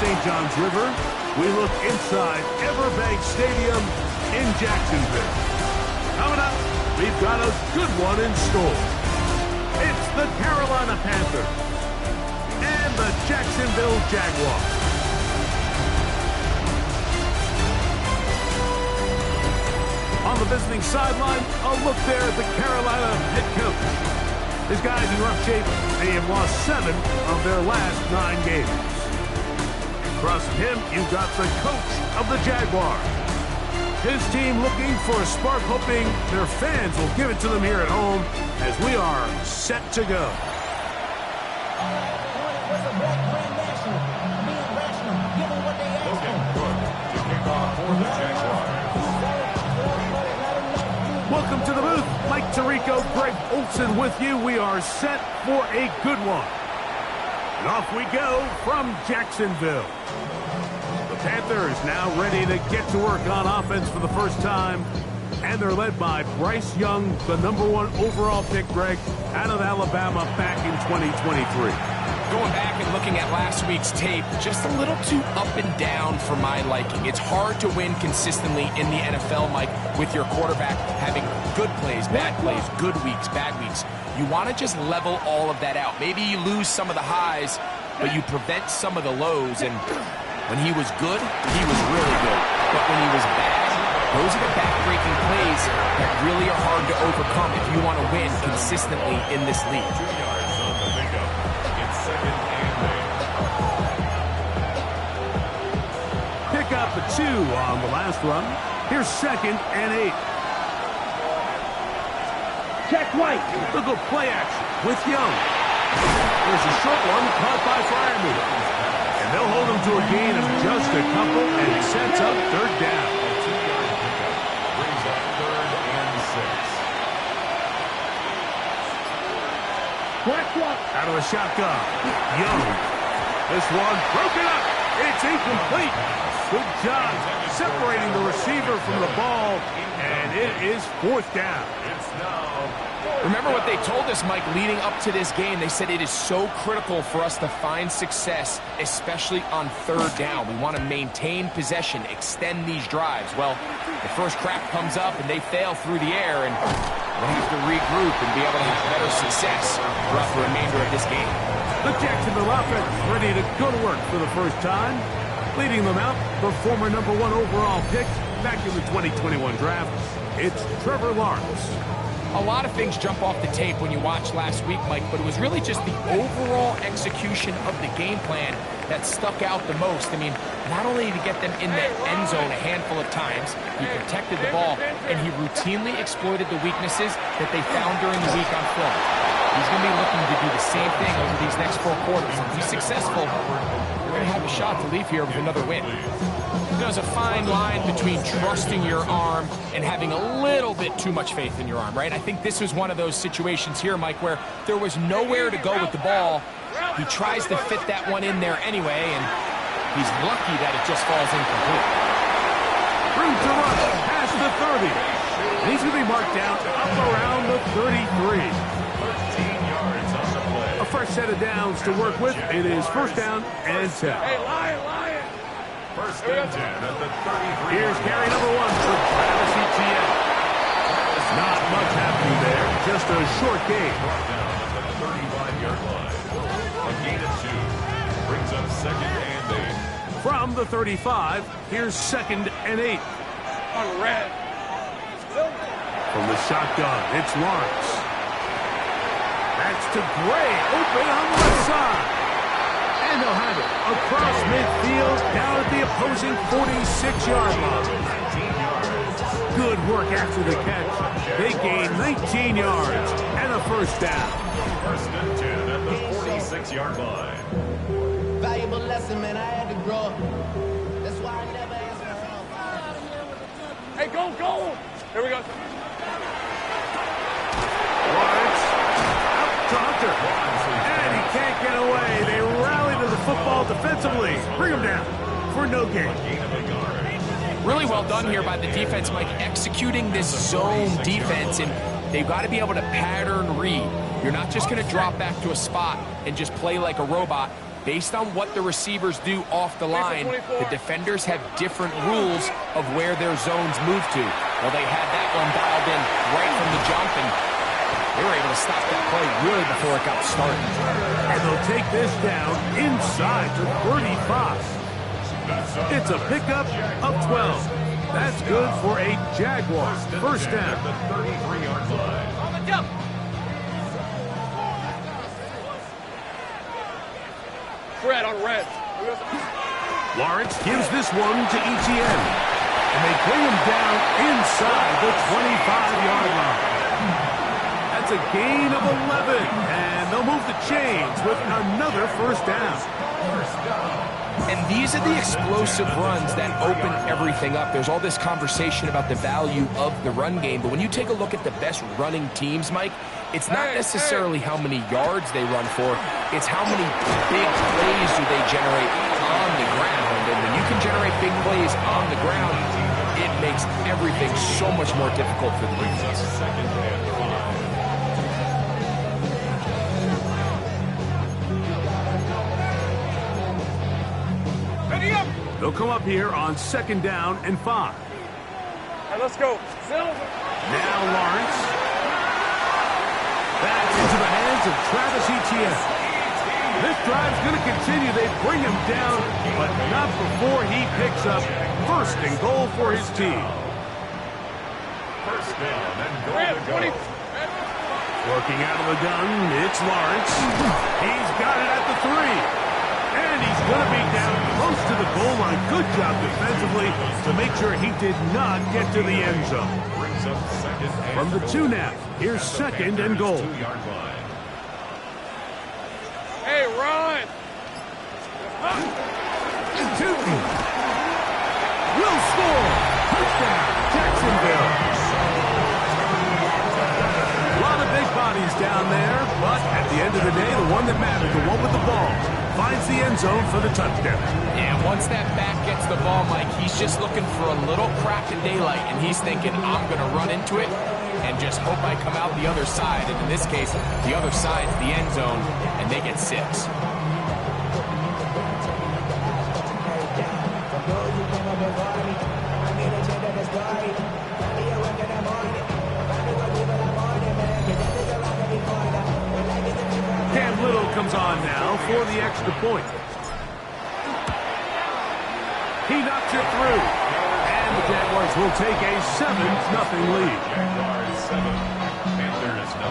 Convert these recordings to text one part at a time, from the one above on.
St. John's River, we look inside Everbank Stadium in Jacksonville. Coming up, we've got a good one in store. It's the Carolina Panthers and the Jacksonville Jaguars. On the visiting sideline, a look there at the Carolina head coach. His guys in rough shape. They have lost 7 of their last 9 games. Across from him, you've got the coach of the Jaguars. His team looking for a spark, hoping their fans will give it to them here at home as we are set to go. Welcome to the booth. Mike Tirico, Greg Olson with you. We are set for a good one. And off we go from Jacksonville. The Panthers now ready to get to work on offense for the first time. And they're led by Bryce Young, the #1 overall pick, Greg, out of Alabama back in 2023. Going back and looking at last week's tape, just a little too up and down for my liking. It's hard to win consistently in the NFL, Mike, with your quarterback having good plays, bad plays, good weeks, bad weeks. You want to just level all of that out. Maybe you lose some of the highs, but you prevent some of the lows. And when he was good, he was really good. But when he was bad, those are the back-breaking plays that really are hard to overcome if you want to win consistently in this league. Pick up a 2 on the last run. Here's 2nd and 8. Check White. Look at play action with Young. There's a short one caught by Fryermuth. And they'll hold him to a gain of just a couple, and it sets up 3rd down. Brings up 3rd and 6. Out of the shotgun. Young. This one broken up. It's incomplete. Good job separating the receiver from the ball, and it is 4th down. Remember what they told us, Mike, leading up to this game. They said it is so critical for us to find success, especially on 3rd down. We want to maintain possession, extend these drives. Well, the first crack comes up, and they fail through the air, and we'll have to regroup and be able to have better success throughout the remainder of this game. The Jacksonville offense ready to go to work for the first time. Leading them out, the former #1 overall pick back in the 2021 draft. It's Trevor Lawrence. A lot of things jump off the tape when you watch last week, Mike, but it was really just the overall execution of the game plan that stuck out the most. I mean, not only did he get them in the end zone a handful of times, he protected the ball, and he routinely exploited the weaknesses that they found during the week on film. He's going to be looking to do the same thing over these next 4 quarters. If he's successful, we're going to have a shot to leave here with another win. There's a fine line between trusting your arm and having a little bit too much faith in your arm, right? I think this was one of those situations here, Mike, where there was nowhere to go with the ball. He tries to fit that one in there anyway, and he's lucky that it just falls incomplete. Room to run past the 30. And he's going to be marked down up around the 33. 13 yards on the play. A fresh set of downs to work with. It is 1st down and 10. Hey, Lion! 1st and 10 at the 33. Here's carry #1 for Travis Etienne. Not much happening there. Just a short gain. Down at the 35-yard line. A gain of 2. Brings up 2nd and 8. From the 35, here's 2nd and 8. On red. From the shotgun, it's Lawrence. That's to Gray, open on the left side. And they'll have it across midfield, down at the opposing 46-yard line. Good work after the catch. They gain 19 yards and a 1st down. 1st and 10 at the 46-yard line. Valuable lesson, man. I had to grow. That's why I never asked for help. Hey, go! Here we go. Lawrence out to Hunter. And he can't get away. They rally to the football defensively. Bring him down for no gain. Really well done here by the defense, Mike, executing this zone defense, and they've got to be able to pattern read. You're not just going to drop back to a spot and just play like a robot. Based on what the receivers do off the line, the defenders have different rules of where their zones move to. Well, they had that one dialed in right from the jump, and they were able to stop that play really before it got started. And they'll take this down inside to 35. It's a pickup of 12. That's good for a Jaguar first down. The 33-yard line. On the jump. Fred on red. Lawrence gives this one to Etienne. And they bring him down inside the 25-yard line. That's a gain of 11. And they'll move the chains with another first down. And these are the explosive runs that open everything up. There's all this conversation about the value of the run game, but when you take a look at the best running teams, Mike, it's not necessarily how many yards they run for, it's how many big plays do they generate on the ground. And when you can generate big plays on the ground, it makes everything so much more difficult for the defense. They'll come up here on second down and 5. All right, let's go. Now Lawrence. That's into the hands of Travis Etienne. This drive's going to continue. They bring him down, but not before he picks up first and goal for his team. First down and goal to go. Working out of the gun, it's Lawrence. He's got it at the 3. And he's going to be down close to the goal line. Good job defensively to make sure he did not get to the end zone. Brings up second and From the 2 now, here's second and goal. 2-yard line. Hey, run! Will score! Touchdown, Jacksonville! A lot of big bodies down there, but at the end of the day, the one that mattered, the one with the ball, finds the end zone for the touchdown. Yeah, once that back gets the ball, Mike, he's just looking for a little crack of daylight, and he's thinking, I'm going to run into it and just hope I come out the other side. And in this case, the other side's the end zone, and they get 6. Cam Little comes on now for the extra point. He knocks it through. And the Jaguars will take a 7-0 lead. Jaguars 7, Panthers 0.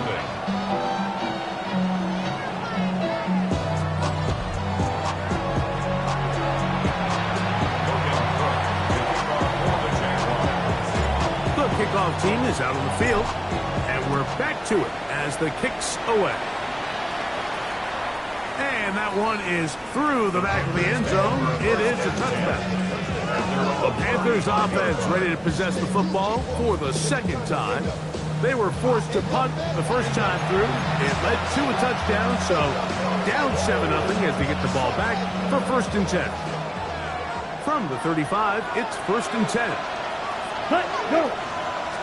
The kickoff team is out on the field. And we're back to it as the kick's away. And that one is through the back of the end zone. It is a touchdown. The Panthers offense ready to possess the football for the second time. They were forced to punt the first time through. It led to a touchdown, so down 7-0 as they get the ball back for first and 10. From the 35, it's first and 10. Go!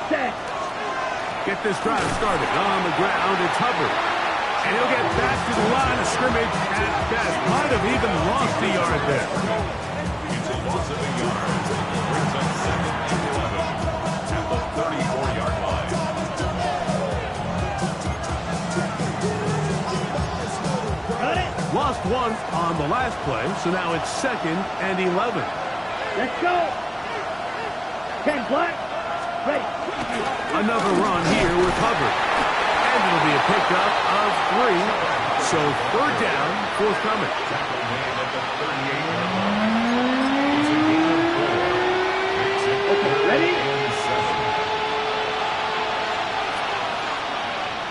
Set! Get this drive started. On the ground, it's Hubbard. And he'll get back to the line of scrimmage at best. Might have even lost a yard there. It's a loss of a yard. Brings up second and 11 at the 34-yard line. Got it! Lost one on the last play, so now it's second and 11. Let's go! 10 black. Ready. Another run here with Hubbard. And it'll be a pickup of 3. So third down, forthcoming. Tackle made at the 38-yard line. It's a gain of 4. Okay, ready? And 7.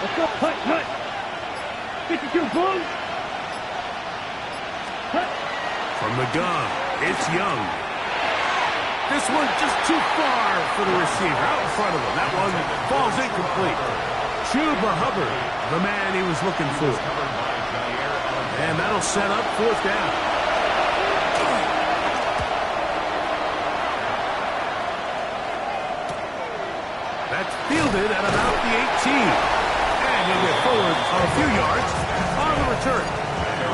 Let's go. Hut, hut. 52 boom. Hut. From the gun, it's Young. This one just too far for the receiver out in front of him. That one falls incomplete. Chuba Hubbard, the man he was looking for. And that'll set up fourth down. That's fielded at about the 18. And he'll get forward a few yards on the return.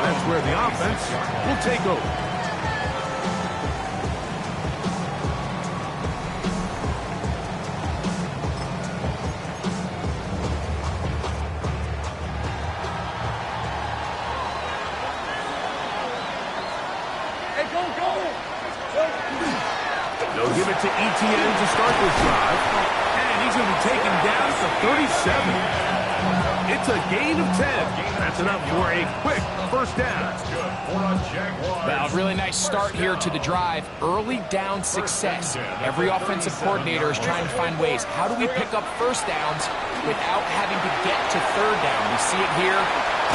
That's where the offense will take over. They'll give it to ETN to start this drive. And he's going to be taken down to 37. It's a gain of 10. That's enough for a quick first down. Well, really nice start here to the drive. Early down success. Every offensive coordinator is trying to find ways. How do we pick up first downs without having to get to third down? We see it here.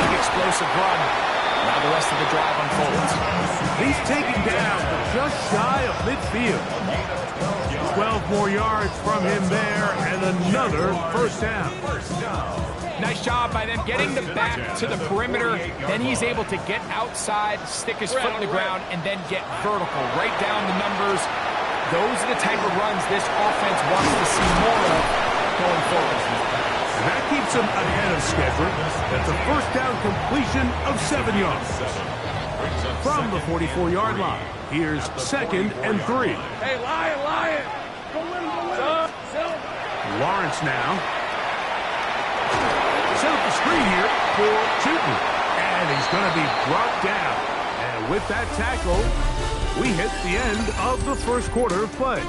Big explosive run. Now the rest of the drive unfolds. He's taken down just shy of midfield. 12 more yards from him there, and another first down. Nice job by them getting the back to the perimeter. Then he's able to get outside, stick his foot in the ground, and then get vertical. Right down the numbers. Those are the type of runs this offense wants to see more of going forward. And that keeps him ahead of schedule. That's a first down completion of 7 yards. From the 44-yard line, here's 2nd and 3. Hey, Lion! Go with him. Lawrence now. Set up the screen here for Tootin. And he's going to be brought down. And with that tackle, we hit the end of the first quarter of play.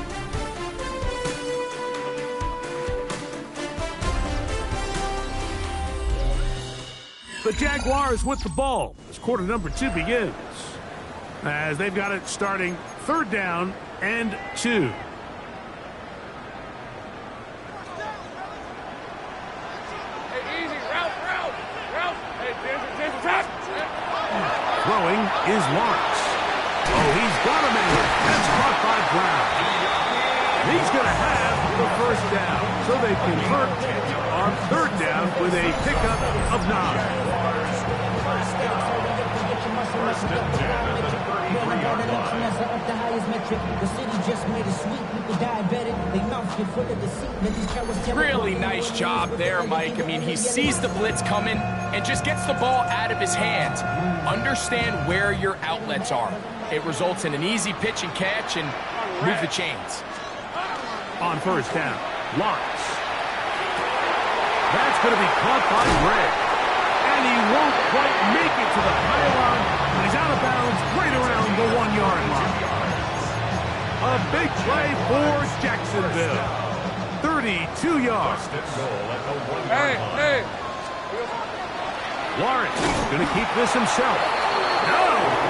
The Jaguars with the ball as quarter number 2 begins. As they've got it starting 3rd down and 2. Throwing is Lawrence. Oh, he's got him in. That's caught by Brown. He's going to have the first down. So they convert on 3rd down with a pickup of 9. Really nice job there, Mike. I mean, he sees the blitz coming and just gets the ball out of his hands. Understand where your outlets are. It results in an easy pitch and catch and move the chains. On 1st down, Lawrence. That's going to be caught by Gray. And he won't quite make it to the pylon. He's out of bounds right around the 1-yard line. A big play for Jacksonville. 32 yards. Hey! Lawrence going to keep this himself. No,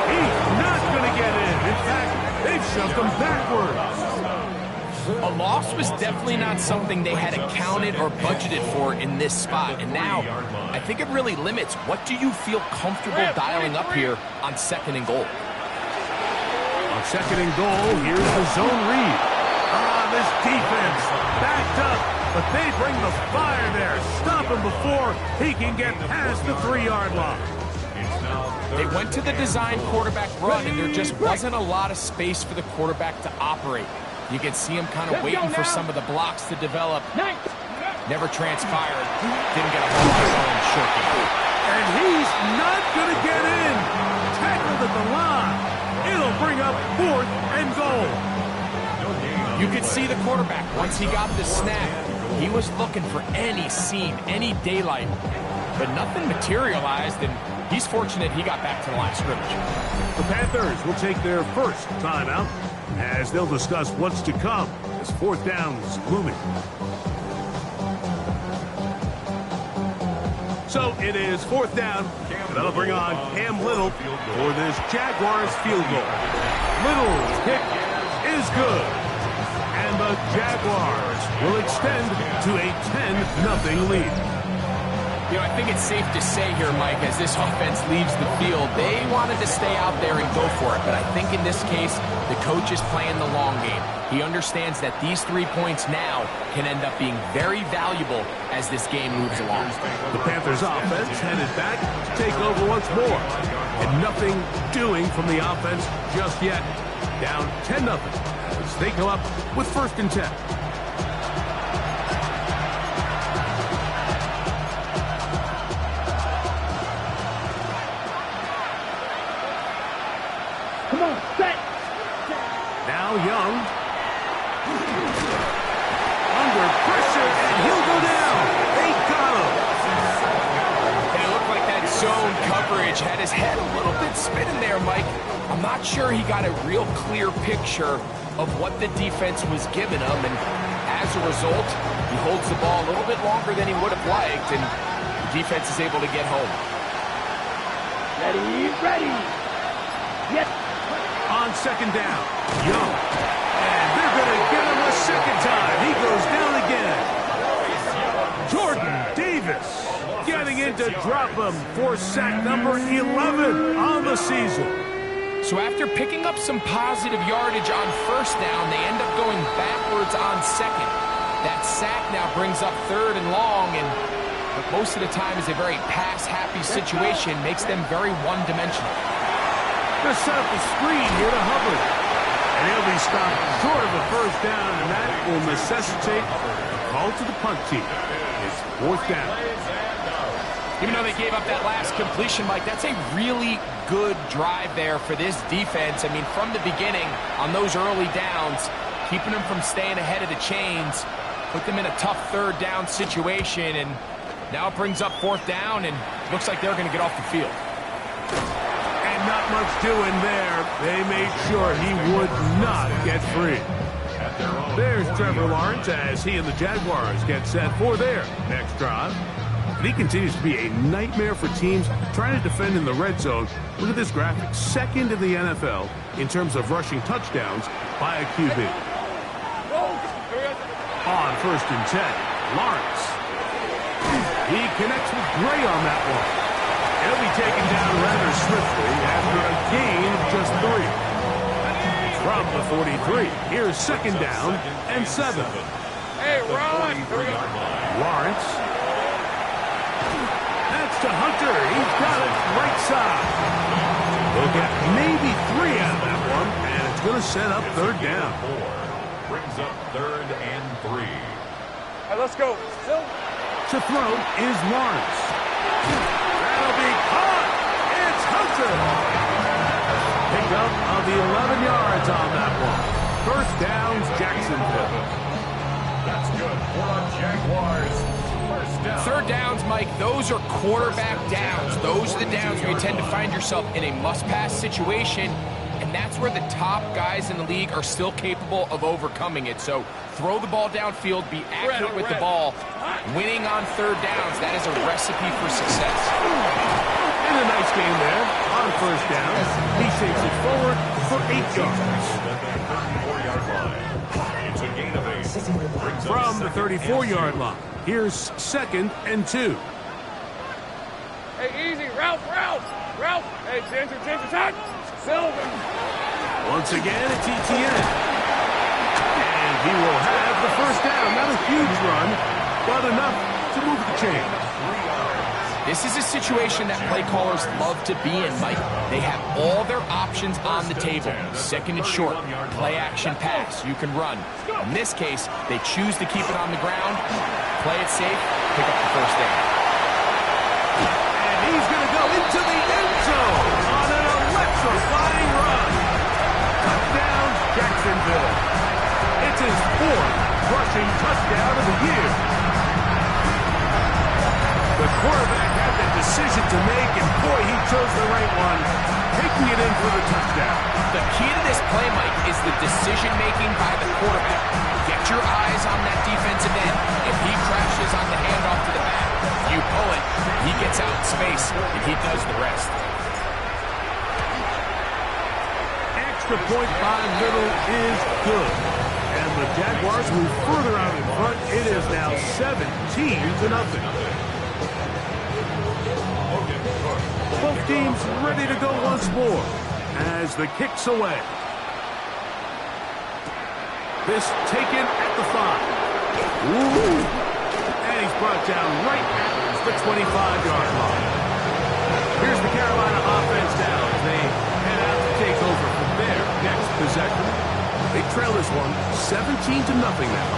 he's not going to get in. In fact, they've shoved him backwards. A loss was definitely not something they had accounted or budgeted for in this spot. And now, I think it really limits what do you feel comfortable dialing up here on 2nd and goal. On 2nd and goal, here's the zone read. This defense backed up, but they bring the fire there. Stop him before he can get past the 3-yard line. They went to the design quarterback run, and there just wasn't a lot of space for the quarterback to operate. You can see him kind of waiting for some of the blocks to develop. Never transpired. Didn't get a whole lot of zone short. And he's not going to get in. Tackled at the line. It'll bring up 4th and goal. You could see the quarterback, once he got the snap, he was looking for any seam, any daylight. But nothing materialized, and he's fortunate he got back to the line of scrimmage. The Panthers will take their first timeout as they'll discuss what's to come as 4th down's looming. So it is 4th down. That'll bring on Cam Little for this Jaguars field goal. Little's kick is good. And the Jaguars will extend to a 10-0 lead. You know, I think it's safe to say here, Mike, as this offense leaves the field, they wanted to stay out there and go for it. But I think in this case, the coach is playing the long game. He understands that these 3 points now can end up being very valuable as this game moves along. The Panthers offense headed back to take over once more. And nothing doing from the offense just yet. Down 10-0 as they come up with 1st and 10. not sure he got a real clear picture of what the defense was giving him, and as a result, he holds the ball a little bit longer than he would have liked, and the defense is able to get home. Ready. Yes. On second down, Young. And they're going to get him a second time. He goes down again. Jordan Davis getting in to drop him for sack number 11 on the season. So after picking up some positive yardage on first down, they end up going backwards on second. That sack now brings up third and long, and what most of the time is a very pass-happy situation, makes them very one-dimensional. Going to set up the screen here to Hubbard. And he'll be stopped short of a first down, and that will necessitate a call to the punt team. It's fourth down. Even though they gave up that last completion, Mike, that's a really good drive there for this defense. I mean, from the beginning, on those early downs, keeping them from staying ahead of the chains, put them in a tough third down situation, and now it brings up fourth down, and looks like they're going to get off the field. And not much doing there. They made sure he would not get free. There's Trevor Lawrence as he and the Jaguars get set for their next drive. And he continues to be a nightmare for teams trying to defend in the red zone. Look at this graphic. Second in the NFL in terms of rushing touchdowns by a QB. On first and 10, Lawrence. He connects with Gray on that one. He'll be taken down rather swiftly after a gain of just 3. From the 43, here's second down and 7. Hey, Ron. Lawrence. That's to Hunter. He's got it right side. They'll get maybe 3 out of that one, and it's going to set up third down. Brings up third and 3. All right, let's go. Still. To throw is Lawrence. That'll be caught. It's Hunter. Pick up of the 11 yards on that one. First downs, Jacksonville. That's good for the Jaguars. First down. Third downs, Mike, those are quarterback downs. Those are the downs where you tend to find yourself in a must-pass situation, and that's where the top guys in the league are still capable of overcoming it. So throw the ball downfield, be accurate with the ball. Winning on third downs, that is a recipe for success. And a nice game there. On first down, he takes it forward for 8 yards. It's a gain of 8. From the 34-yard line, here's second and 2. Hey, easy. Ralph. Hey, Ginger. Sylvan. Once again, it's ETN. And he will have the first down. Not a huge run, but enough to move the chain. This is a situation that play callers love to be in, Mike. They have all their options on the table. Second and short, play action pass, you can run. In this case, they choose to keep it on the ground, play it safe, pick up the first down. And he's going to go into the end zone on an electrifying run. Touchdown, Jacksonville. It's his 4th rushing touchdown of the year. The quarterback had that decision to make, and boy, he chose the right one, taking it in for the touchdown. The key to this play, Mike, is the decision-making by the quarterback. Get your eyes on that defensive end. If he crashes on the handoff to the back, you pull it, he gets out in space, and he does the rest. Extra point by Little is good. And the Jaguars move further out in front. It is now 17-0. Both teams ready to go once more as the kick's away. This taken at the 5. Ooh. And he's brought down right at the 25-yard line. Here's the Carolina offense now as they head out to take over from their next possession. They trail this one 17-0 now.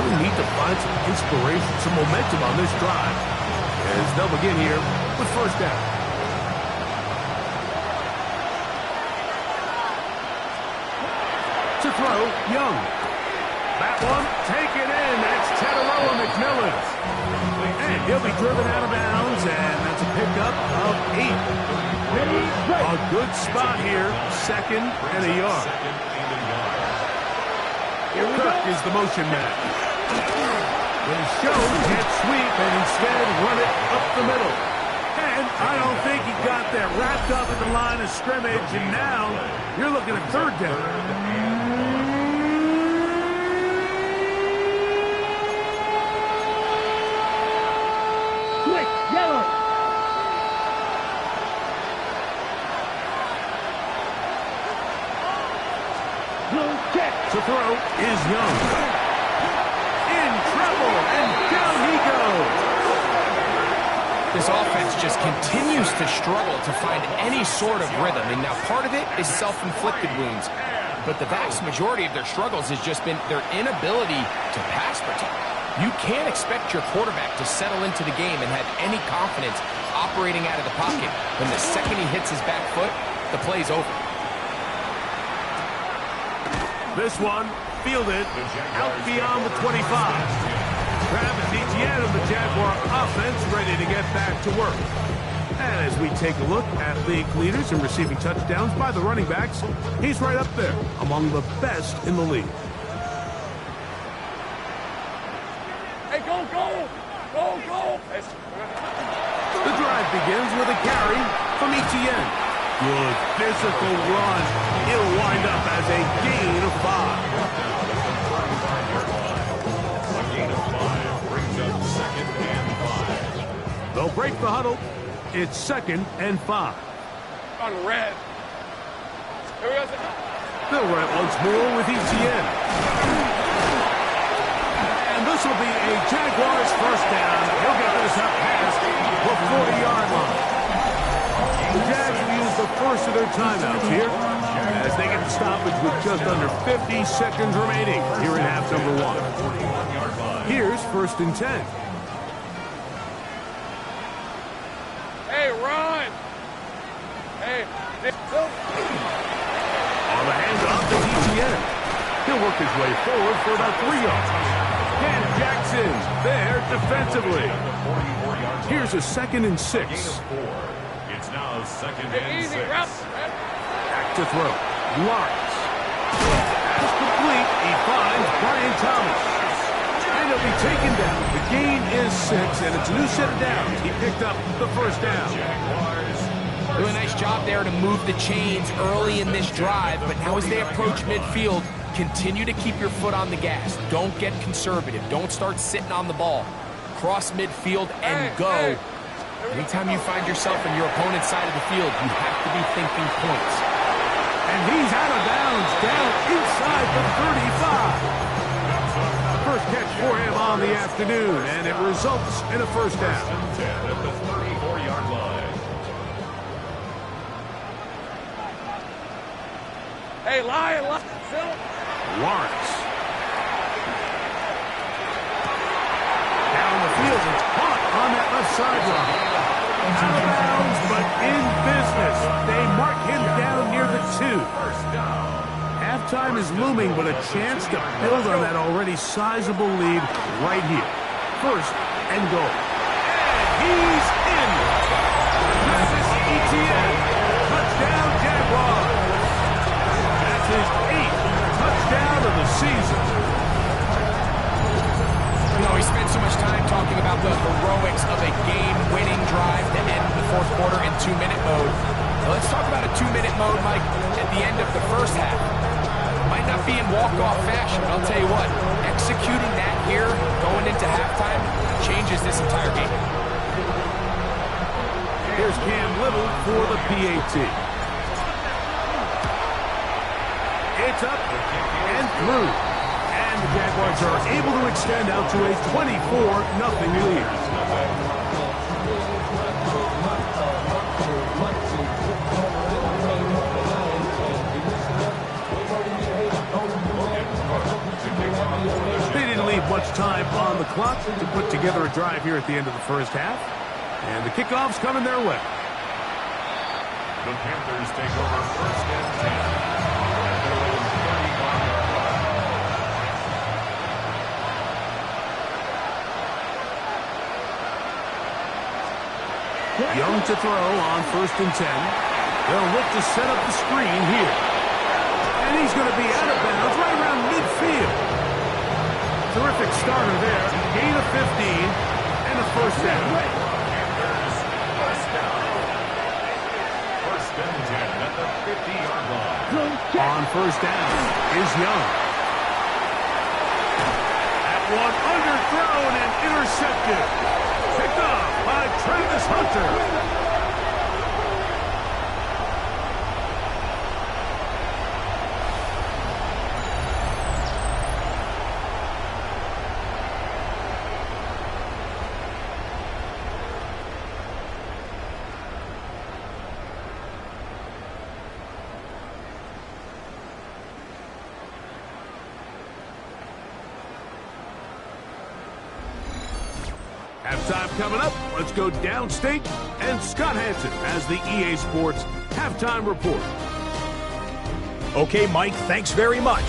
Really need to find some inspiration, some momentum on this drive as they'll begin here with first down. To throw, Young. That one taken in. That's Tedoroa McMillan. And he'll be driven out of bounds, and that's a pickup of 8. A good spot here, 2nd and a yard. Kirk is the motion man. They show jet sweep and instead run it up the middle. And I don't think he got that wrapped up at the line of scrimmage, and now you're looking at 3rd down. To throw is Young. In trouble, and down he goes. This offense just continues to struggle to find any sort of rhythm. And now part of it is self-inflicted wounds. But the vast majority of their struggles has just been their inability to pass protect. You can't expect your quarterback to settle into the game and have any confidence operating out of the pocket when the second he hits his back foot, the play's over. This one fielded out beyond the 25. Travis Etienne of the Jaguar offense ready to get back to work. And as we take a look at league leaders in receiving touchdowns by the running backs, he's right up there among the best in the league. Hey, go, go! Go, go! The drive begins with a carry from Etienne. Good physical run. He'll wind up as a gain of 5. A gain of 5 brings up 2nd and 5. They'll break the huddle. It's 2nd and 5. On red. Here we go. They'll run it once more with Etienne. And this will be a Jaguars 1st down. He'll get this up past the 40-yard line. The Jags will use the first of their timeouts here as they get the stoppage with just under 50 seconds remaining here in half number 1. Here's 1st and 10. Hey, run! Hey, On the handoff to Etienne. He'll work his way forward for about 3 yards. And Jackson there defensively. Here's a 2nd and 6. It's now 2nd and 6. Back to throw. Lawrence. Pass complete. He finds Brian Thomas. And he'll be taken down. The gain is 6, and it's a new set of downs. He picked up the 1st down. Really nice job there to move the chains early in this drive, but now as they approach midfield, continue to keep your foot on the gas. Don't get conservative. Don't start sitting on the ball. Cross midfield and go. Anytime you find yourself on your opponent's side of the field, you have to be thinking points. And he's out of bounds, down inside the 35. First catch for him on the afternoon, and it results in a 1st down. 10 at the 34-yard line. Hey, lie. Lawrence. Down the field, it's caught on that left sideline. Out of bounds, but in business. They mark him down near the 2. Halftime is looming, but a chance to build on that already sizable lead right here. 1st and goal. And he's in. Travis Etienne. Touchdown, Jaguars. That's his 8th touchdown of the season. You know, we spent so much time talking about the heroics of a game-winning drive to end the 4th quarter in 2-minute mode. Well, let's talk about a 2-minute mode, Mike, at the end of the 1st half. Might not be in walk-off fashion, but I'll tell you what, executing that here, going into halftime, changes this entire game. Here's Cam Little for the PAT. It's up and through. And the Jaguars are able to extend out to a 24-0 lead. They didn't leave much time on the clock to put together a drive here at the end of the 1st half. And the kickoff's coming their way. The Panthers take over 1st and 10. Young to throw on 1st and 10. They'll look to set up the screen here. And he's going to be out of bounds right around midfield. Terrific starter there. Gain of 15 and a 1st down. First and 10 at the 50-yard line. On 1st down is Young. That one underthrown and intercepted. Picked off by Travis Hunter. Halftime coming up. Let's go downstate. And Scott Hansen has the EA Sports Halftime Report. Okay, Mike, thanks very much.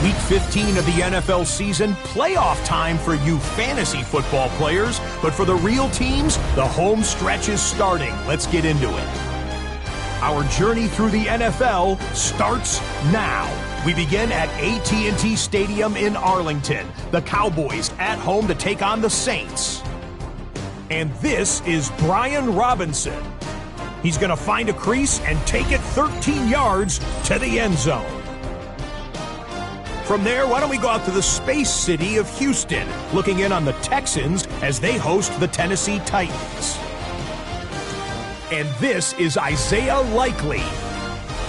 Week 15 of the NFL season, playoff time for you fantasy football players. But for the real teams, the home stretch is starting. Let's get into it. Our journey through the NFL starts now. We begin at AT&T Stadium in Arlington. The Cowboys at home to take on the Saints. And this is Brian Robinson. He's going to find a crease and take it 13 yards to the end zone. From there, why don't we go out to the space city of Houston, looking in on the Texans as they host the Tennessee Titans. And this is Isaiah Likely.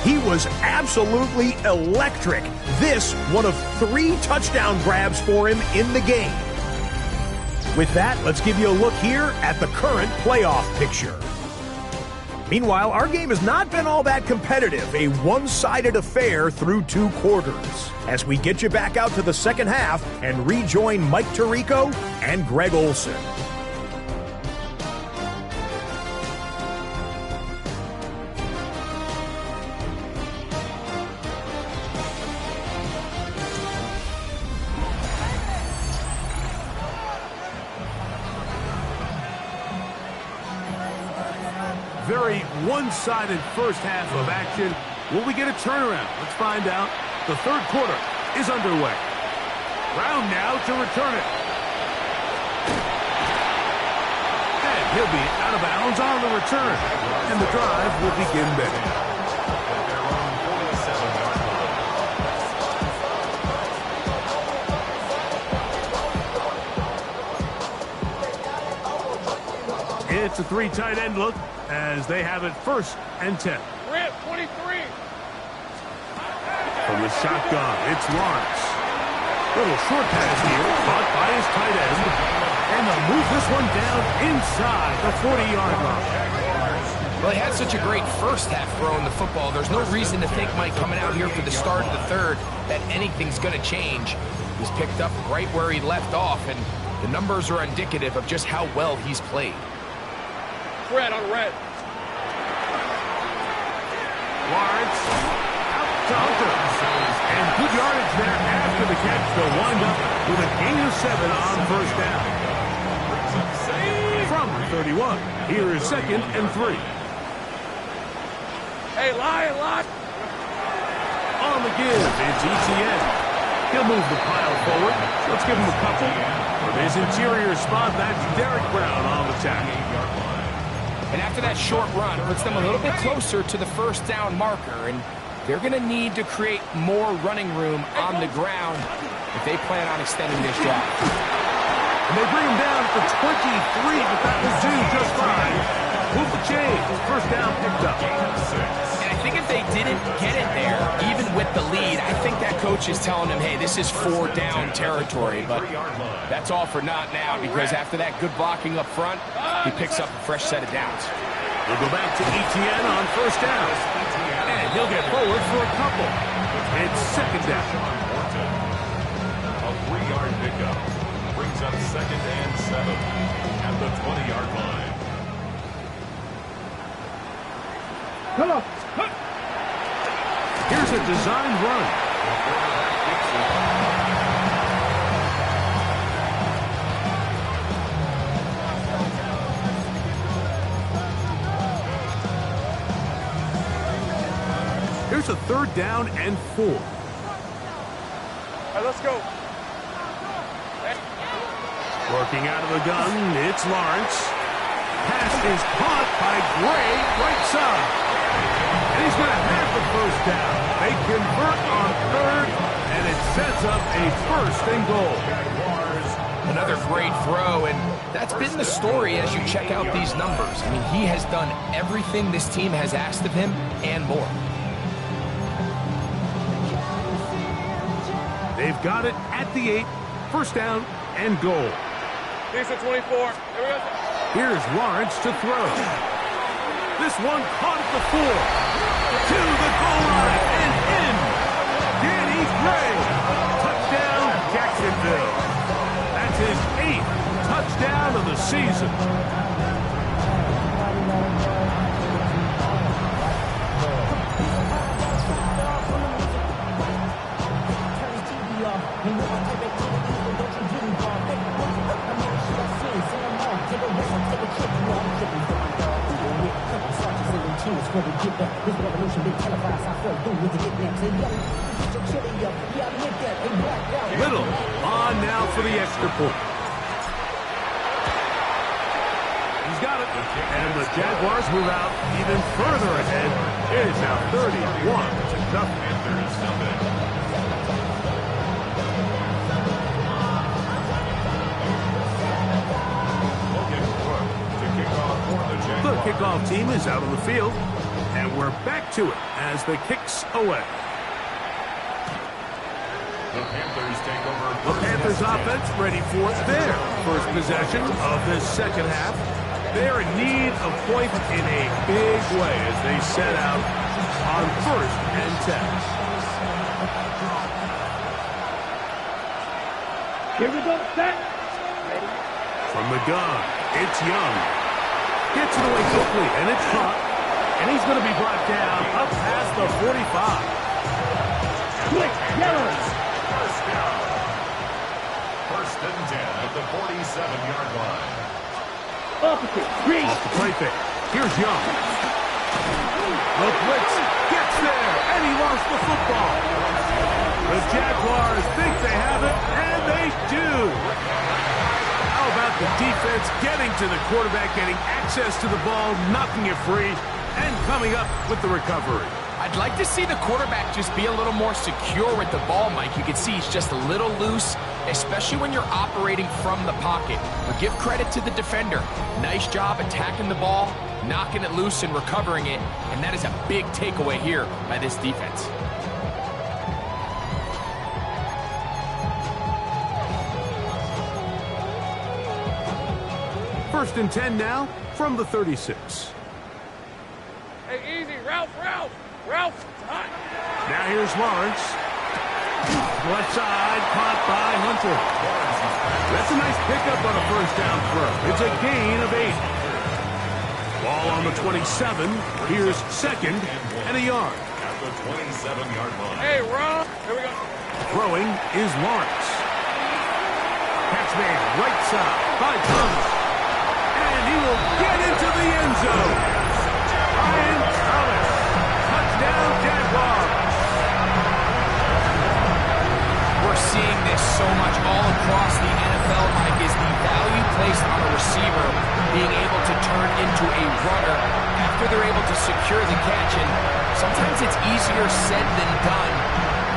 He was absolutely electric. This, one of 3 touchdown grabs for him in the game. With that, let's give you a look here at the current playoff picture. Meanwhile, our game has not been all that competitive, a one-sided affair through 2 quarters. As we get you back out to the second half and rejoin Mike Tirico and Greg Olson. Very one-sided first half of action. Will we get a turnaround? Let's find out. The 3rd quarter is underway. Brown now to return it. And he'll be out of bounds on the return. And the drive will begin then. It's a 3 tight end look as they have it 1st and 10. Rip, 23. From the shotgun, it's Lawrence. Little short pass here, caught by his tight end. And they'll move this one down inside the 40-yard line. Well, he had such a great first half throwing the football. There's no reason to think, Mike, coming out here for the start of the 3rd, that anything's going to change. He's picked up right where he left off, and the numbers are indicative of just how well he's played. Red on red. Lawrence out to Hunter. And good yardage there after the catch. They'll wind up with a gain of 7 on 1st down. From the 31, here is 2nd and 3. Hey, Lion. On the give, it's ETN. He'll move the pile forward. Let's give him a couple. From his interior spot, that's Derek Brown on the tackle. And after that short run, puts them a little bit closer to the 1st down marker, and they're going to need to create more running room on the ground if they plan on extending this drive. And they bring him down at the 23, but that will do just fine. Move the chain. 1st down picked up. And I think if they didn't get it there, even with the lead, I think that coach is telling them, hey, this is 4 down territory. But that's all for naught now, because after that good blocking up front, he picks up a fresh set of downs. We'll go back to ETN on 1st down. And he'll get forward for a couple. It's 2nd down. A 3-yard pickup brings up 2nd and 7 at the 20-yard line. Come on. Here's a designed run. Here's a 3rd down and 4. All right, let's go. Working out of the gun, it's Lawrence. Pass is caught by Gray, right side. And he's going to have the 1st down. They convert on 3rd, and it sets up a 1st and goal. Another great throw, and that's been the story as you check out these numbers. I mean, he has done everything this team has asked of him and more. They've got it at the 8, 1st down and goal. Decent 24. Here we go. Here's Lawrence to throw. This one caught at the 4. To the goal line and in. Danny Gray. Touchdown, Jacksonville. That's his 8th touchdown of the season. Little on now for the extra point. He's got it. And the Jaguars move out even further ahead. It is now 31-0. The kickoff team is out on the field, and we're back to it as the kick's away. The Panthers take over. The Panthers offense ready for their first possession of this 2nd half. They're in need of points in a big way as they set out on 1st and 10. Here we go. Set. From the gun, it's Young. Gets it away quickly, and it's caught. And he's going to be brought down up past the 45. Quick, yellow. First down. 1st and 10 at the 47-yard line. Opposite. Green. Off the play fake. Here's Young. The blitz gets there, and he lost the football. The Jaguars think they have it, and they do. How about the defense getting to the quarterback, getting access to the ball, knocking it free, and coming up with the recovery? I'd like to see the quarterback just be a little more secure with the ball, Mike. You can see he's just a little loose, especially when you're operating from the pocket. But give credit to the defender. Nice job attacking the ball, knocking it loose and recovering it, and that is a big takeaway here by this defense. First and 10 now from the 36. Hey, easy. Ralph. Hot. Now here's Lawrence. Left side, caught by Hunter. That's a nice pickup on a 1st down throw. It's a gain of 8. Ball on the 27. Here's 2nd and a yard. At the 27-yard line. Hey, Ron. Here we go. Throwing is Lawrence. Catch made right side by Thomas. And he will get into the end zone. Ryan Thomas. Touchdown, Jaguars. We're seeing this so much all across the NFL, Mike, is the value placed on a receiver being able to turn into a runner after they're able to secure the catch. And sometimes it's easier said than done.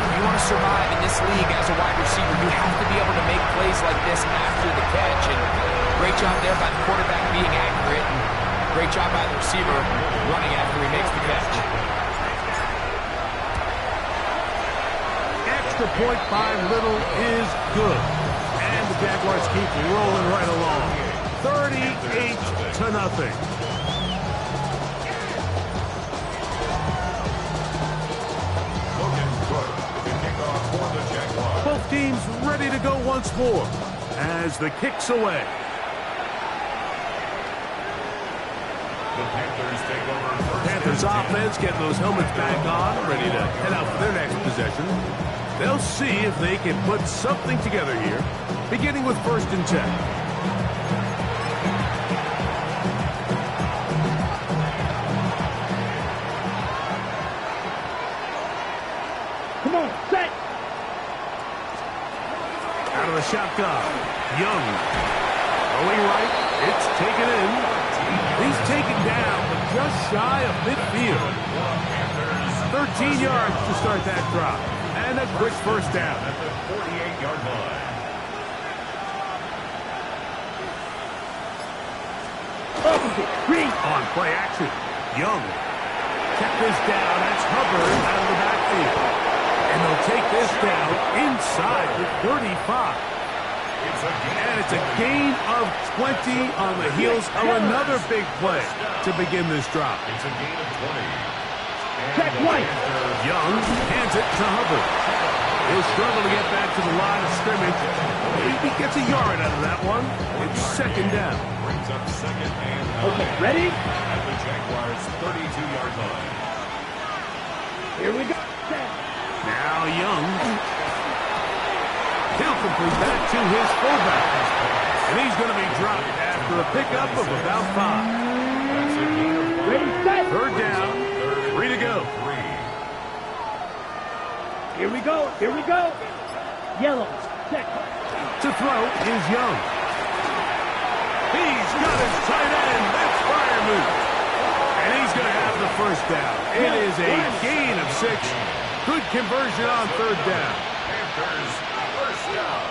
If you want to survive in this league as a wide receiver, you have to be able to make plays like this after the catch. And great job there by the quarterback being accurate. And great job by the receiver running after he makes the catch. Extra point by Little is good. And the Jaguars keep rolling right along. 38-0. Both teams ready to go once more as the kick's away. The Panthers take over. Panthers offense getting those helmets back on, ready to head out for their next possession. They'll see if they can put something together here, beginning with 1st and 10. shotgun. Young. Going right. It's taken in. He's taken down, but just shy of midfield. 13 yards to start that drop. And a quick first down. At the 48-yard line. On play action. Young. Check this down. That's Hubbard out of the backfield. And they'll take this down inside the 35. And it's a gain of 20 on the heels of another big play to begin this drop. It's a gain of 20. Check White. Young hands it to Hubbard. He'll struggle to get back to the line of scrimmage. He gets a yard out of that one. It's second down. Brings up second and 9. Okay, ready? At the Jaguars' 32-yard line. Here we go. Now Young. He'll complete that to his fullback. And he's going to be dropped after a pickup of about 5. That's a gain of 1. Ready, set. Third down. 3 to go. Here we go. Here we go. Yellow. Check. To throw is Young. He's got his tight end. That's fire move. And he's going to have the first down. It is a gain of 6. Good conversion on third down. Panthers, first down.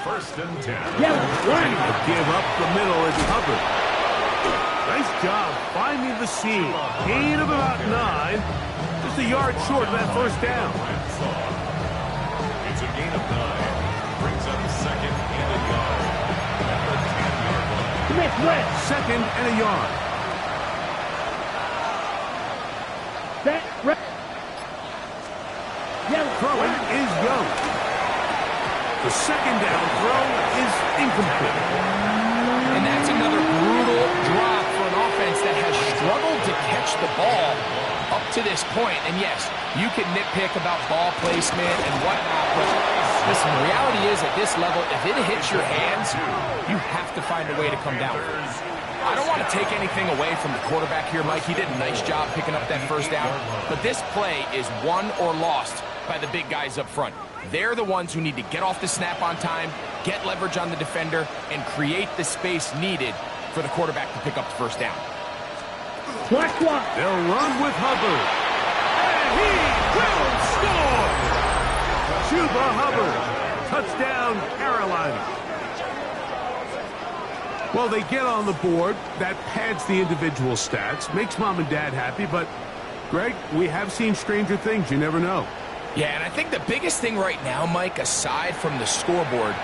First and 10. Yellow. Line. To give up the middle is Hubbard. Nice job finding the seam. Gain of about 9. Just a yard short of that first down. It's a gain of 9. Brings up second and a yard. At the 10-yard line. Smith, red. Second and a yard. Set. Red. Yellow. Throwing is Young. The second down throw is incomplete. And that's another brutal drop for an offense that has struggled to catch the ball up to this point. And yes, you can nitpick about ball placement and whatnot, but listen, the reality is at this level, if it hits your hands, you have to find a way to come down. I don't want to take anything away from the quarterback here, Mike. He did a nice job picking up that first down, but this play is won or lost by the big guys up front. They're the ones who need to get off the snap on time, get leverage on the defender, and create the space needed for the quarterback to pick up the first down. Black block. They'll run with Hubbard. And he will score! Chuba Hubbard. Touchdown, Carolina. Well, they get on the board. That pads the individual stats, makes mom and dad happy, but, Greg, we have seen stranger things. You never know. Yeah, and I think the biggest thing right now, Mike, aside from the scoreboard,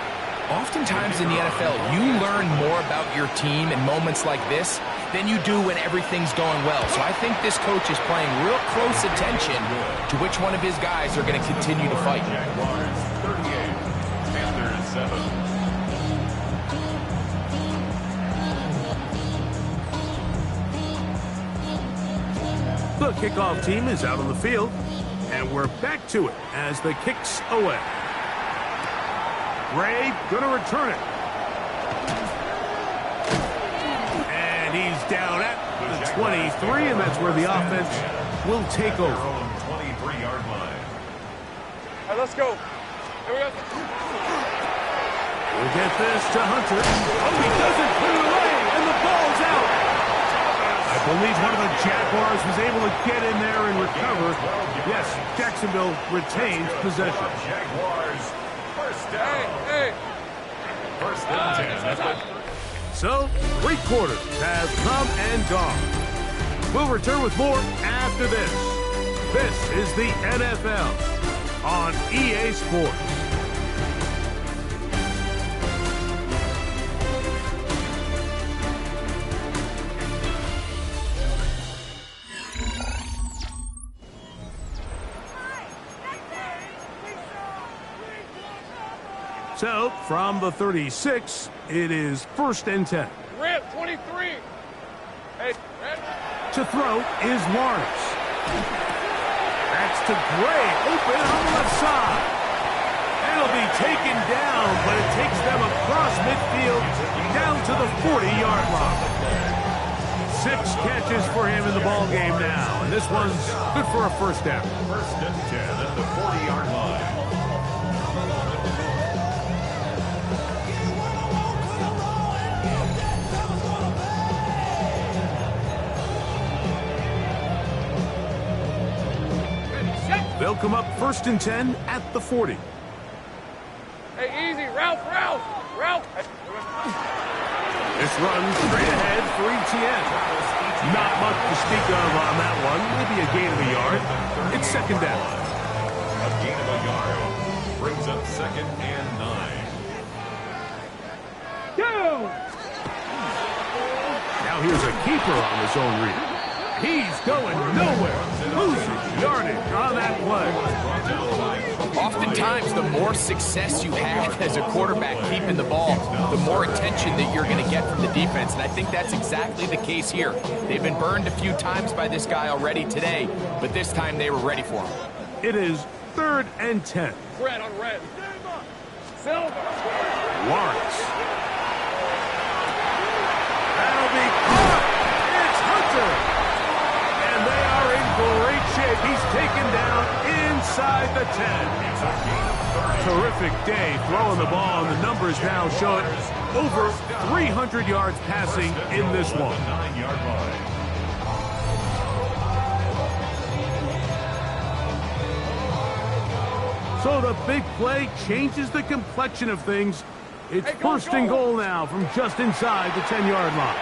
oftentimes in the NFL, you learn more about your team in moments like this than you do when everything's going well. So I think this coach is paying real close attention to which one of his guys are going to continue to fight. Jaguars 38, Panthers 7. The kickoff team is out on the field, and we're back to it as the kick's away. Ray gonna return it. And he's down at the 23, and that's where the offense will take over. 23-yard line. All right, let's go. Here we go. We'll get this to Hunter. Oh, he doesn't put it away, and the ball's out. I believe one of the Jaguars was able to get in there and recover. Yes, Jacksonville retains possession. Jaguars, first down. Hey. First and 10. So, 3 quarters have come and gone. We'll return with more after this. This is the NFL on EA Sports. So, from the 36, it is first and 10. Rip, 23. Hey, Rip. To throw is Lawrence. That's to Gray, open on the left side. It'll be taken down, but it takes them across midfield down to the 40-yard line. 6 catches for him in the ball game now, and this one's good for a first down. First and 10 at the 40-yard line. they'll come up 1st and 10 at the 40. Hey, easy. Ralph. This run straight ahead for ETN. Not much to speak of on that one. Maybe a gain of a yard. It's 2nd down. A gain of a yard brings up 2nd and 9. Go! Now here's a keeper on his own read. He's going nowhere. Losing yardage on that play. Oftentimes, the more success you have as a quarterback keeping the ball, the more attention that you're going to get from the defense. And I think that's exactly the case here. They've been burned a few times by this guy already today, but this time they were ready for him. It is 3rd and 10. Red on red. Silver. Lawrence. That'll be caught. It's Hunter. And they are in great shape. He's taken down inside the 10. Terrific day throwing the ball, and the numbers now show it. Over 300 yards passing in this one. 9-yard line. So the big play changes the complexion of things. It's 1st and goal now from just inside the 10-yard line.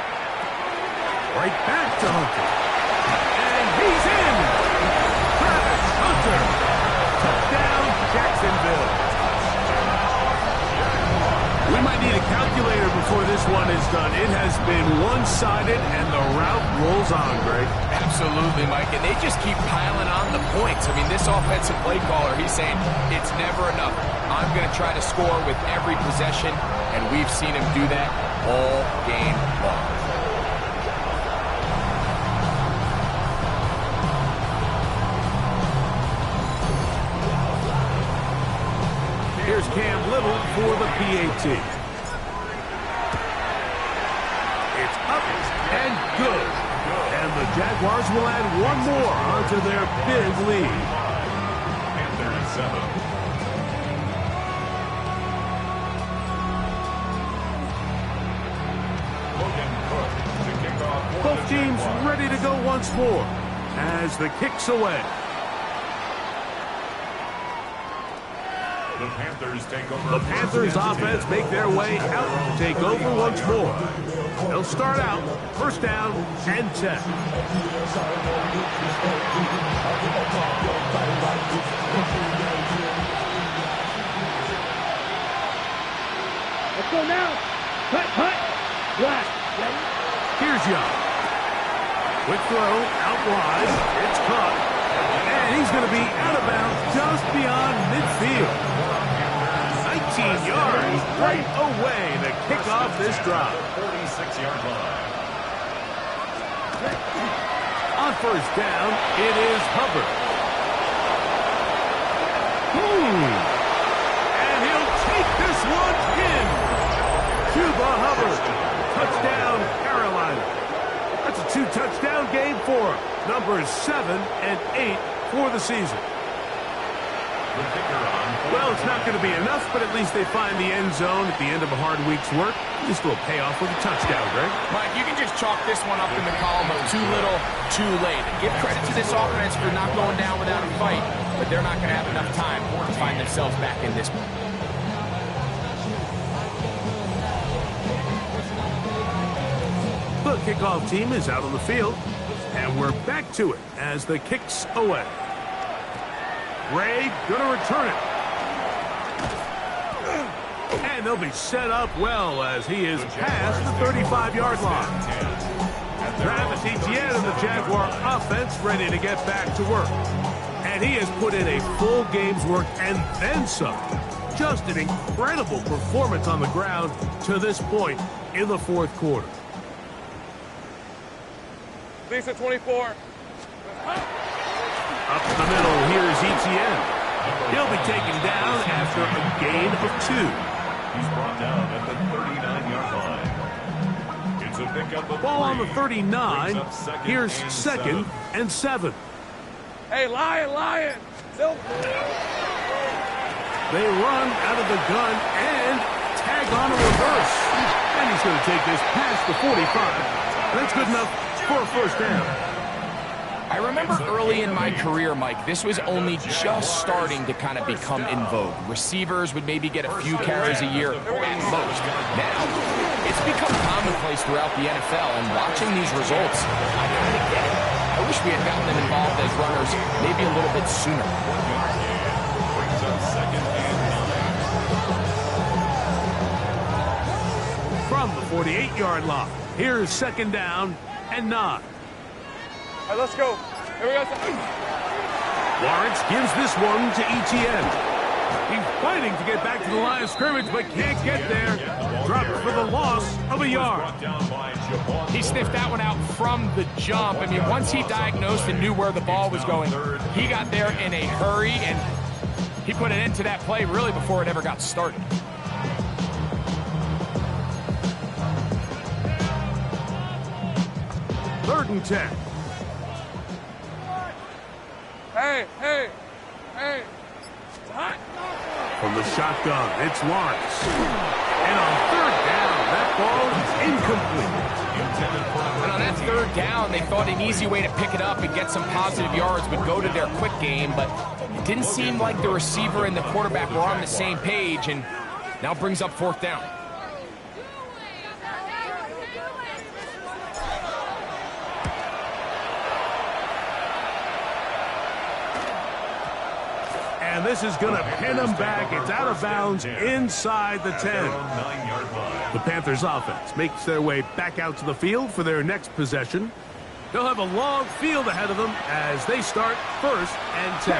Right back to Hunter. And he's in! Travis Hunter! Touchdown, Jacksonville. We might need a calculator before this one is done. It has been one-sided, and the route rolls on, Greg. Absolutely, Mike, and they just keep piling on the points. I mean, this offensive play caller, he's saying it's never enough. I'm going to try to score with every possession, and we've seen him do that all game long. Here's Cam Little for the PAT. It's up and good. And the Jaguars will add one more onto their big lead. And 37. Both teams ready to go once more as the kick's away. The Panthers take over. The Panthers offense make their way out to take over once more. They'll start out 1st down and 10. Let's go now. Cut. Black. Here's Young. Quick throw out wide. It's caught. And he's going to be out of bounds just beyond midfield. 19 yards right away to kick off this drive. 46-yard line. On 1st down, it is Hubbard. And he'll take this one in. Cuba Hubbard. Touchdown, Carolina. That's a 2-touchdown game for him. Numbers 7 and 8 for the season. Well, it's not going to be enough, but at least they find the end zone at the end of a hard week's work. This will pay off with a touchdown, Greg. Mike, you can just chalk this one up in the column of too little, too late. Give credit to this offense for not going down without a fight, but they're not going to have enough time to find themselves back in this one. The kickoff team is out on the field, and we're back to it as the kick's away. Ray gonna return it. And they'll be set up well as he is past the 35-yard line. Travis Etienne and the Jaguar offense ready to get back to work. And he has put in a full game's work and then some. Just an incredible performance on the ground to this point in the 4th quarter. Lisa 24. Up the middle, here's Etienne. He'll be taken down after a gain of 2. He's brought down at the 39-yard line. It's a pickup of Ball on the 3. 39. Here's 2nd and 7. Hey, Lion. Silver. They run out of the gun and tag on a reverse. And he's going to take this past the 45. That's good enough for a 1st down. I remember early in my career, Mike, this was only just starting to kind of become in vogue. Receivers would maybe get a few carries a year at most. Now, it's become commonplace throughout the NFL, and watching these results, I kind of get it. I wish we had gotten them involved as runners maybe a little bit sooner. Brings up second and 9. From the 48-yard line, here's second down and 9. All right, let's go. Here we go. Lawrence gives this one to Etienne. He's fighting to get back to the line of scrimmage, but can't get there. Dropped for the loss of a yard. He sniffed that one out from the jump. I mean, once he diagnosed and knew where the ball was going, he got there in a hurry, and he put an end to that play really before it ever got started. Third and 10. Hey, hey, hey. Hot. From the shotgun, it's Lawrence. And on third down, that ball is incomplete. And on that third down, they thought an easy way to pick it up and get some positive yards would go to their quick game, but it didn't seem like the receiver and the quarterback were on the same page, and now brings up fourth down. And this is going to pin him back. It's out of bounds inside the 10. The Panthers offense makes their way back out to the field for their next possession. They'll have a long field ahead of them as they start first and 10.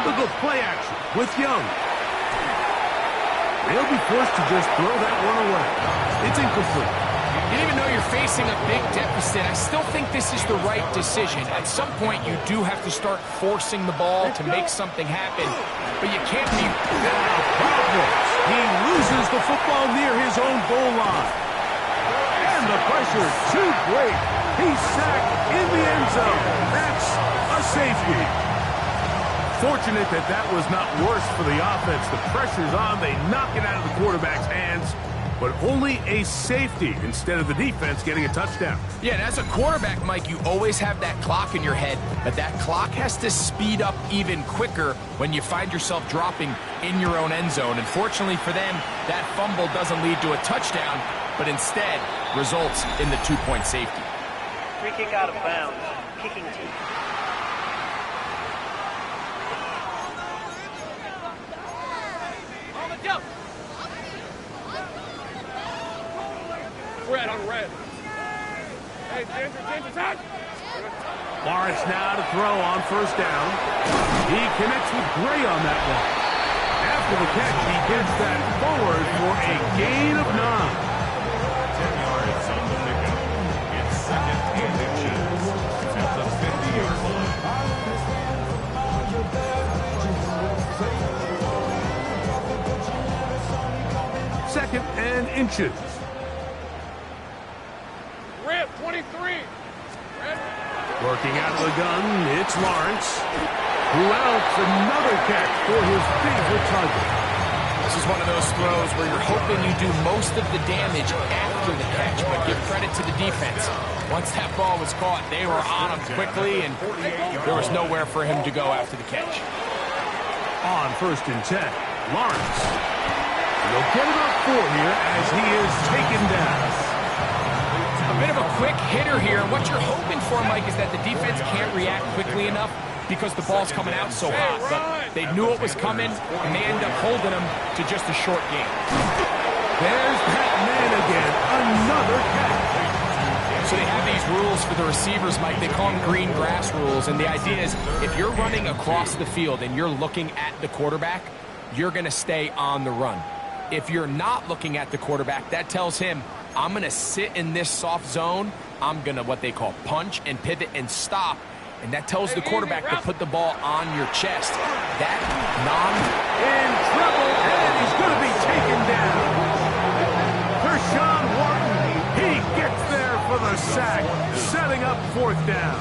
Look at play action with Young. They'll be forced to just throw that one away. It's incomplete. Even though you're facing a big deficit, I still think this is the right decision. At some point, you do have to start forcing the ball to make something happen, but you can't be... He loses the football near his own goal line. And the pressure too great. He's sacked in the end zone. That's a safety. Fortunate that that was not worse for the offense. The pressure's on. They knock it out of the quarterback's hands. But only a safety instead of the defense getting a touchdown. Yeah, and as a quarterback, Mike, you always have that clock in your head, but that clock has to speed up even quicker when you find yourself dropping in your own end zone. And fortunately for them, that fumble doesn't lead to a touchdown, but instead results in the 2-point safety. Free kick out of bounds. Kicking team. Red on red. Hey, Ginger, touch. Lawrence now to throw on first down. He connects with Gray on that one. After the catch, he gets that forward for a gain of 9. 10 yards on the pickup. It's second and inches at the 50-yard line. Second and inches. Red, 23. Red. Working out of the gun, it's Lawrence. Who else? Another catch for his favorite target. This is one of those throws where you're hoping you do most of the damage after the catch, but give credit to the defense. Once that ball was caught, they were on him quickly, and there was nowhere for him to go after the catch. On first and 10, Lawrence. He'll get about 4 here as he is taken down. A bit of a quick hitter here. What you're hoping for, Mike, is that the defense can't react quickly enough because the ball's coming out so hot. But they knew it was coming, and they end up holding them to just a short game. There's that man again. Another catch. So they have these rules for the receivers, Mike. They call them green grass rules. And the idea is if you're running across the field and you're looking at the quarterback, you're going to stay on the run. If you're not looking at the quarterback, that tells him, I'm going to sit in this soft zone. I'm going to what they call punch and pivot and stop. And that tells the quarterback to put the ball on your chest. That in trouble, and he's going to be taken down. Kershawn Wharton, he gets there for the sack, setting up fourth down.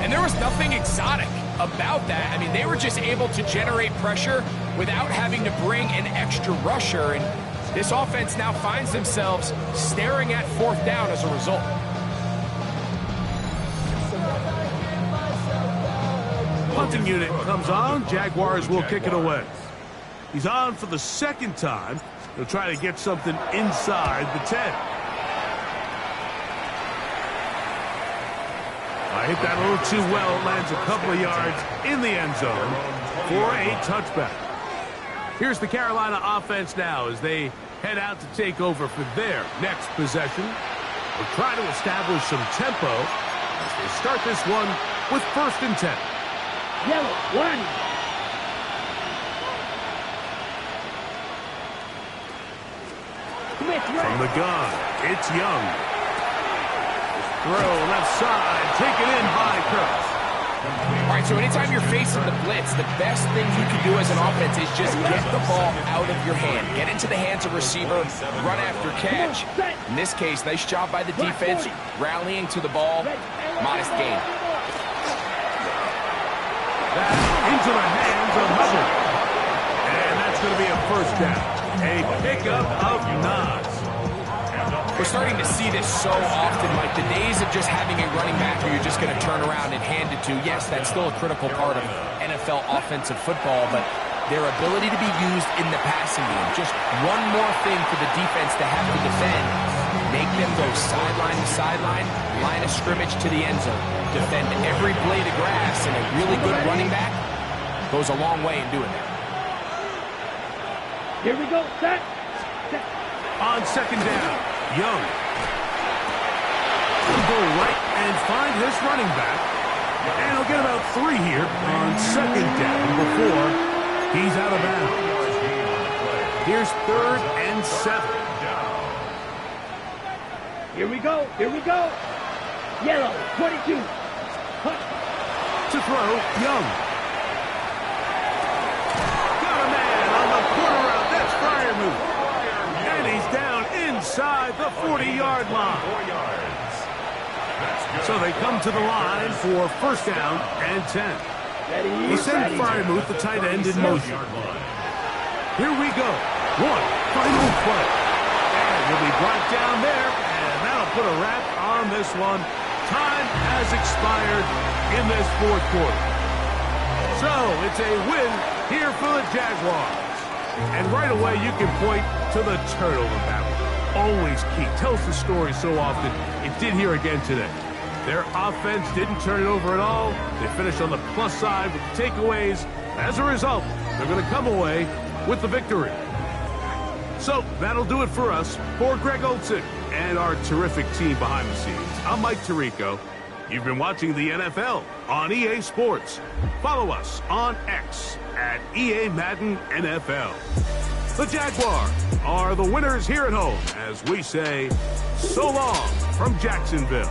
And there was nothing exotic about that. I mean, they were just able to generate pressure without having to bring an extra rusher. And This offense now finds themselves staring at 4th down as a result. Punting unit comes on. Jaguars will kick it away. He's on for the 2nd time. He'll try to get something inside the 10. I hit that a little too well. It lands a couple of yards in the end zone for a touchback. Here's the Carolina offense now as they head out to take over for their next possession. We'll try to establish some tempo as they start this one with 1st and 10. Yellow, 1. From the gun, it's Young. Throw left side, taken in by Kurtz. All right, so anytime you're facing the blitz, the best thing you can do as an offense is just get the ball out of your hand. Get into the hands of receiver, run after catch. In this case, nice job by the defense, rallying to the ball. Modest gain. That's into the hands of Hubbard. And that's going to be a 1st down. A pickup of 9. We're starting to see this so often, Mike. The days of just having a running back where you're just going to turn around and hand it to, yes, that's still a critical part of NFL offensive football, but their ability to be used in the passing game. Just one more thing for the defense to have to defend. Make them go sideline to sideline, line of scrimmage to the end zone. Defend every blade of grass, and a really good running back goes a long way in doing that. Here we go. Set. On 2nd down, Young. He'll go right and find his running back. And he'll get about 3 here on 2nd down before he's out of bounds. Here's 3rd and 7. Here we go. Here we go. Yellow, 22. To throw, Young. Got a man on the corner route. That's Freiermuth. And he's down inside the 40-yard line. So they come to the line for 1st down and 10. He sent Freiermuth, the tight end, in motion. Here we go. 1 final play. And he'll be brought down there, and that'll put a wrap on this one. Time has expired in this 4th quarter. So it's a win here for the Jaguars. And right away you can point to the turnover battle. Always key. Tells the story so often. It did here again today. Their offense didn't turn it over at all. They finished on the plus side with the takeaways. As a result, they're going to come away with the victory. So that'll do it for us. For Greg Olson and our terrific team behind the scenes, I'm Mike Tirico. You've been watching the NFL on EA Sports. Follow us on X at EA Madden NFL. The Jaguars are the winners here at home as we say so long from Jacksonville.